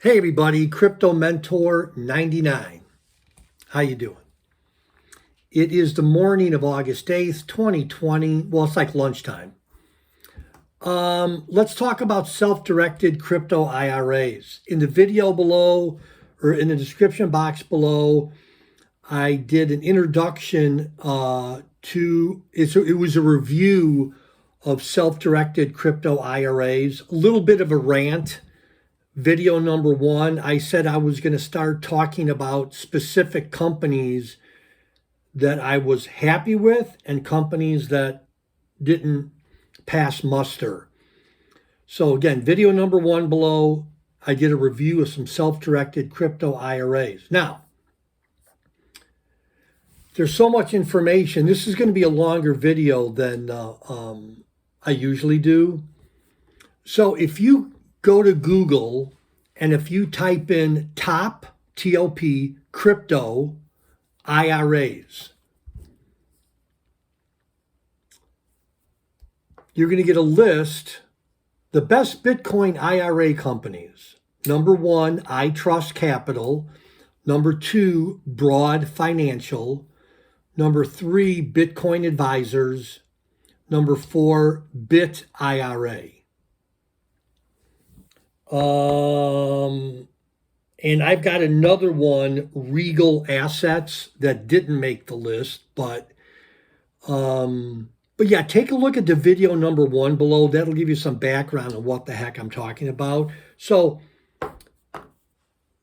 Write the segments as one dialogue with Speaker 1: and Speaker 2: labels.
Speaker 1: Hey everybody, Crypto Mentor 99. How you doing? It is the morning of August 8th, 2020. Well, it's like lunchtime. Let's talk about self-directed crypto IRAs. In the video below, or in the description box below, I did an introduction it was a review of self-directed crypto IRAs, a little bit of a rant. Video number one, I said I was going to start talking about specific companies that I was happy with and companies that didn't pass muster. So again, video number one below, I did a review of some self-directed crypto IRAs. Now, there's so much information. This is going to be a longer video than I usually do. So if you go to Google, and if you type in top, T-O-P, crypto IRAs, you're going to get a list, the best Bitcoin IRA companies. Number one, iTrustCapital. Number two, Broad Financial. Number three, Bitcoin Advisors. Number four, Bit IRA. And I've got another one, Regal Assets, that didn't make the list, but yeah, take a look at the video number one below. That'll give you some background on what the heck I'm talking about. So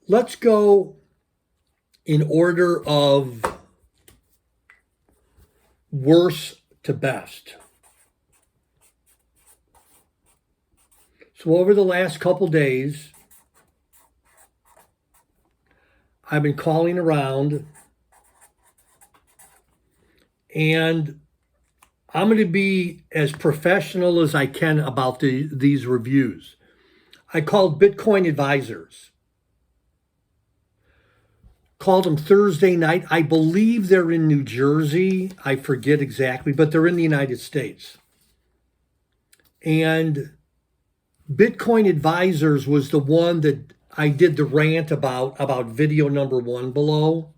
Speaker 1: let's go in order of worst to best. So over the last couple days, I've been calling around, and I'm going to be as professional as I can about these reviews. I called Bitcoin Advisors. Called them Thursday night. I believe they're in New Jersey. I forget exactly, but they're in the United States. And Bitcoin Advisors was the one that I did the rant about video number one below.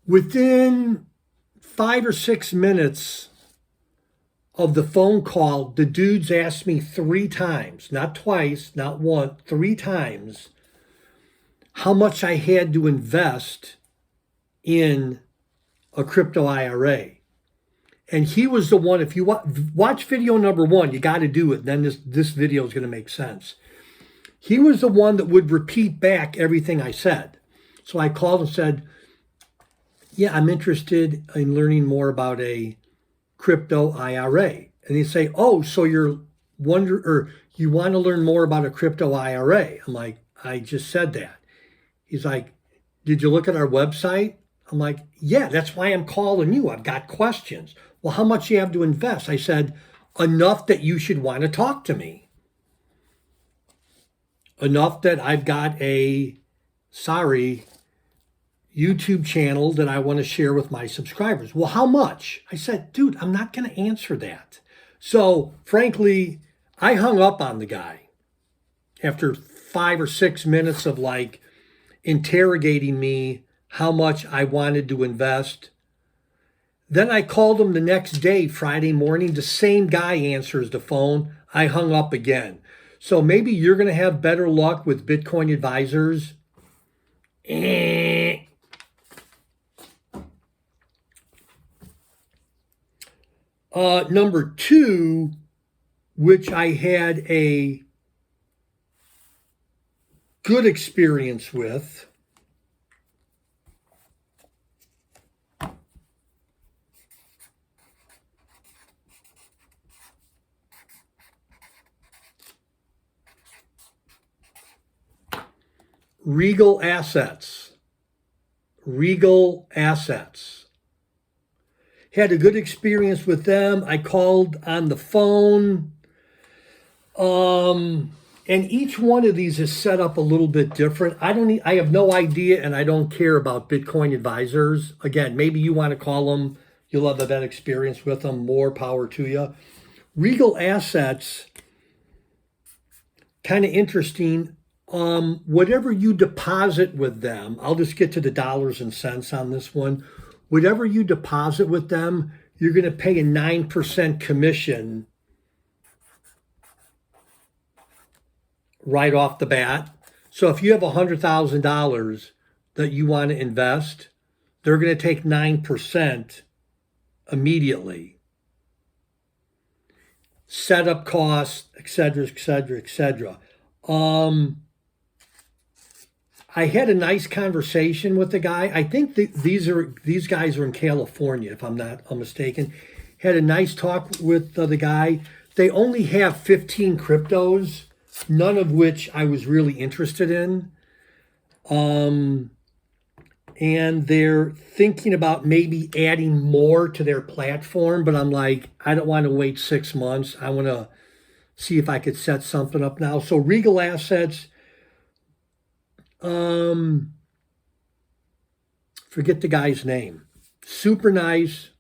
Speaker 1: Within 5 or 6 minutes of the phone call, the dudes asked me 3 times, not twice, not once, 3 times, how much I had to invest in a crypto IRA. And he was the one, if you watch video number one, you got to do it. Then this video is going to make sense. He was the one that would repeat back everything I said. So I called and said, yeah, I'm interested in learning more about a crypto IRA. And he'd say, oh, so you want to learn more about a crypto IRA? I'm like, I just said that. He's like, did you look at our website? I'm like, yeah, that's why I'm calling you. I've got questions. Well, how much do you have to invest? I said, enough that you should want to talk to me. Enough that I've got a, YouTube channel that I want to share with my subscribers. Well, how much? I said, dude, I'm not going to answer that. So frankly, I hung up on the guy after 5 or 6 minutes of like interrogating me how much I wanted to invest. Then I called him the next day, Friday morning. The same guy answers the phone. I hung up again. So maybe you're going to have better luck with Bitcoin Advisors. Number two, which I had a good experience with, Regal Assets. Regal Assets. Had a good experience with them. I called on the phone. And each one of these is set up a little bit different. I have no idea, and I don't care about Bitcoin Advisors. Again, maybe you want to call them. You'll have a bad experience with them. More power to you. Regal Assets, kind of interesting. whatever you deposit with them, I'll just get to the dollars and cents on this one. Whatever you deposit with them, you're going to pay a 9% commission right off the bat. So if you have $100,000 that you want to invest, they're going to take 9% immediately. Setup costs, et cetera, et cetera, et cetera. I had a nice conversation with the guy. I think these guys are in California, if I'm not mistaken. Had a nice talk with the guy. They only have 15 cryptos, none of which I was really interested in. And they're thinking about maybe adding more to their platform, but I'm like, I don't want to wait 6 months. I want to see if I could set something up now. So Regal Assets, forget the guy's name. Super nice.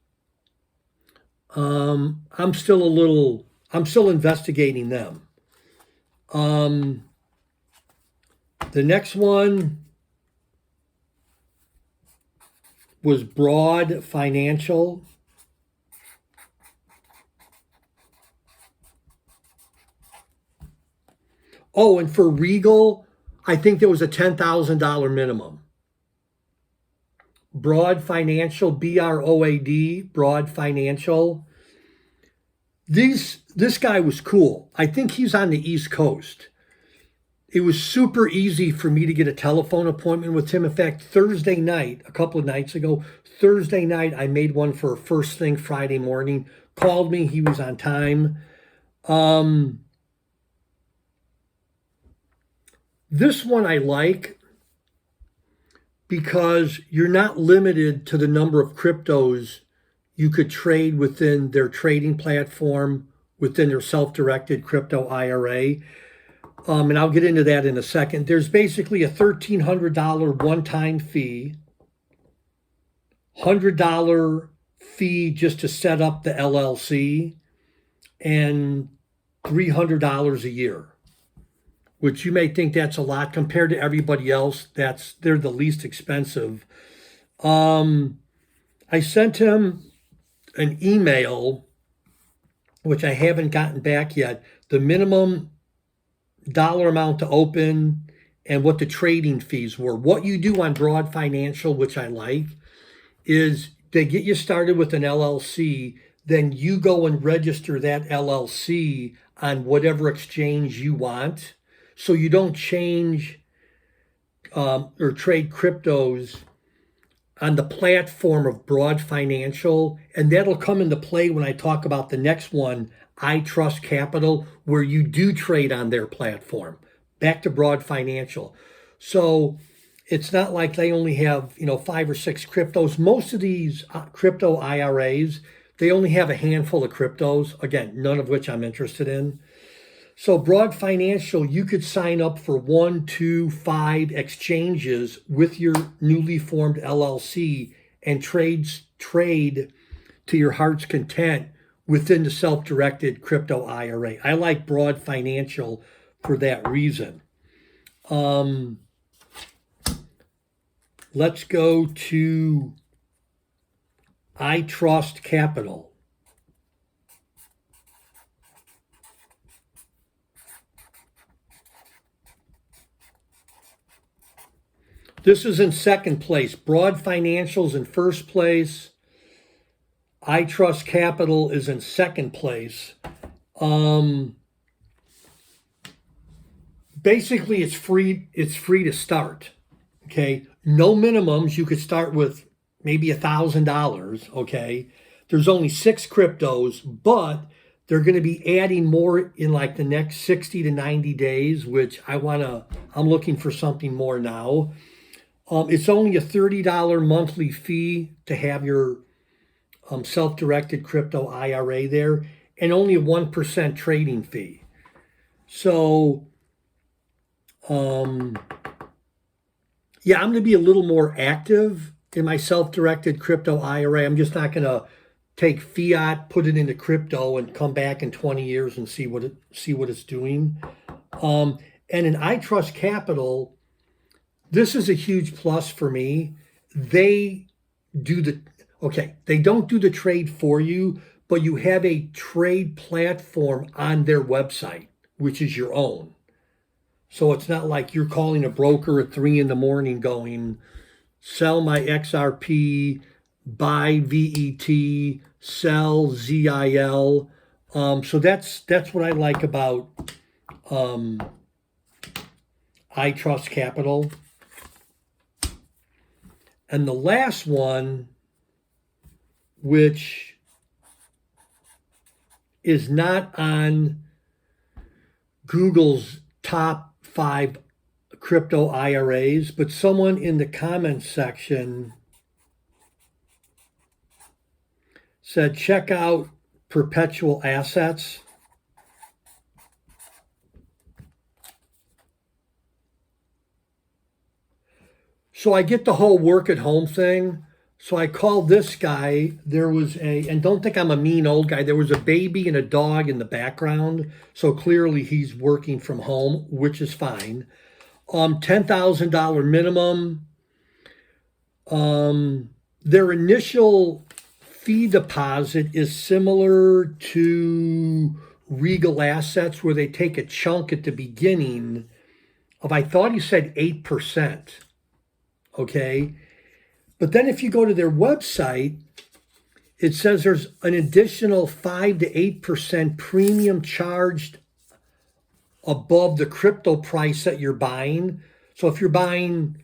Speaker 1: I'm still investigating them. The next one was Broad Financial. Oh, and for Regal, I think there was a $10,000 minimum. Broad Financial, BROAD, Broad Financial. This guy was cool. I think he's on the East Coast. It was super easy for me to get a telephone appointment with him. In fact, Thursday night, a couple of nights ago, Thursday night, I made one for first thing Friday morning. Called me, he was on time. This one I like because you're not limited to the number of cryptos you could trade within their trading platform, within their self-directed crypto IRA. And I'll get into that in a second. There's basically a $1,300 one-time fee, $100 fee just to set up the LLC, and $300 a year, which you may think that's a lot compared to everybody else. They're the least expensive. I sent him an email, which I haven't gotten back yet. The minimum dollar amount to open and what the trading fees were. What you do on Broad Financial, which I like, is they get you started with an LLC, then you go and register that LLC on whatever exchange you want. So you don't change or trade cryptos on the platform of Broad Financial. And that'll come into play when I talk about the next one, iTrustCapital, where you do trade on their platform. Back to Broad Financial. So it's not like they only have, 5 or 6 cryptos. Most of these crypto IRAs, they only have a handful of cryptos. Again, none of which I'm interested in. So Broad Financial, you could sign up for 1, 2, 5 exchanges with your newly formed LLC and trade to your heart's content within the self-directed crypto IRA. I like Broad Financial for that reason. Let's go to iTrustCapital. This is in second place. Broad Financial's in first place. iTrustCapital is in second place. Basically, it's free to start. Okay, no minimums. You could start with maybe $1,000. Okay, there's only 6 cryptos, but they're going to be adding more in like the next 60 to 90 days, which I'm looking for something more now. It's only a $30 monthly fee to have your self-directed crypto IRA there, and only a 1% trading fee. So, yeah, I'm going to be a little more active in my self-directed crypto IRA. I'm just not going to take fiat, put it into crypto, and come back in 20 years and see what it's doing. And And in iTrustCapital, this is a huge plus for me. They don't do the trade for you, but you have a trade platform on their website, which is your own. So it's not like you're calling a broker at 3 a.m. going, sell my XRP, buy VET, sell ZIL. So that's what I like about iTrustCapital. And the last one, which is not on Google's top 5 crypto IRAs, but someone in the comments section said, check out Perpetual Assets. So I get the whole work at home thing. So I called this guy. There was and don't think I'm a mean old guy, there was a baby and a dog in the background. So clearly he's working from home, which is fine. $10,000 minimum. Their initial fee deposit is similar to Regal Assets, where they take a chunk at the beginning of, I thought he said 8%. Okay. But then if you go to their website, it says there's an additional 5 to 8% premium charged above the crypto price that you're buying. So if you're buying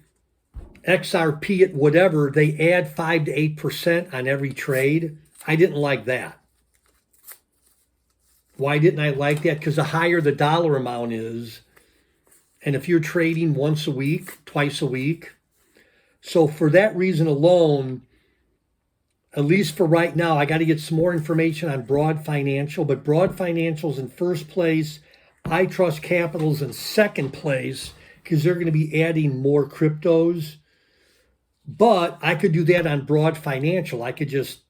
Speaker 1: XRP at whatever, they add 5 to 8% on every trade. I didn't like that. Why didn't I like that? Because the higher the dollar amount is, and if you're trading once a week, twice a week, so for that reason alone, at least for right now, I got to get some more information on Broad Financial, but Broad Financial's in first place, iTrustCapital's in second place, because they're going to be adding more cryptos. But I could do that on Broad Financial. I could just,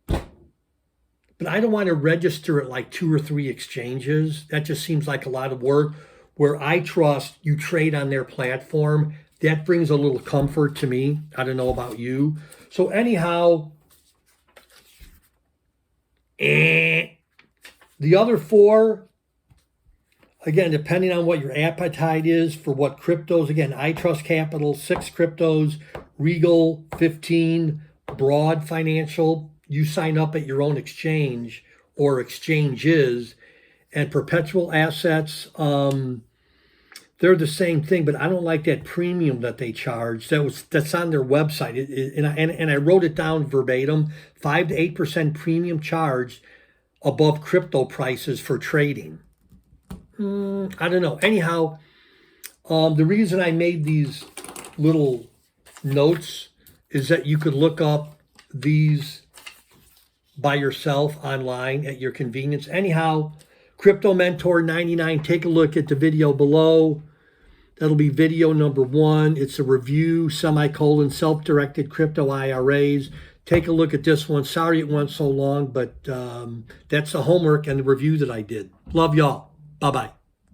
Speaker 1: but I don't want to register at like 2 or 3 exchanges. That just seems like a lot of work. Where iTrust, you trade on their platform. That brings a little comfort to me. I don't know about you. So anyhow, the other 4, again, depending on what your appetite is for what cryptos, again, iTrustCapital, 6 cryptos, Regal, 15, Broad Financial, you sign up at your own exchange or exchanges, and Perpetual Assets, they're the same thing, but I don't like that premium that they charge. That's on their website, and I wrote it down verbatim: 5 to 8% premium charged above crypto prices for trading. I don't know. Anyhow, the reason I made these little notes is that you could look up these by yourself online at your convenience. Anyhow, Crypto Mentor 99. Take a look at the video below. That'll be video number 1. It's a review, self-directed crypto IRAs. Take a look at this one. Sorry it went so long, but that's the homework and the review that I did. Love y'all. Bye-bye.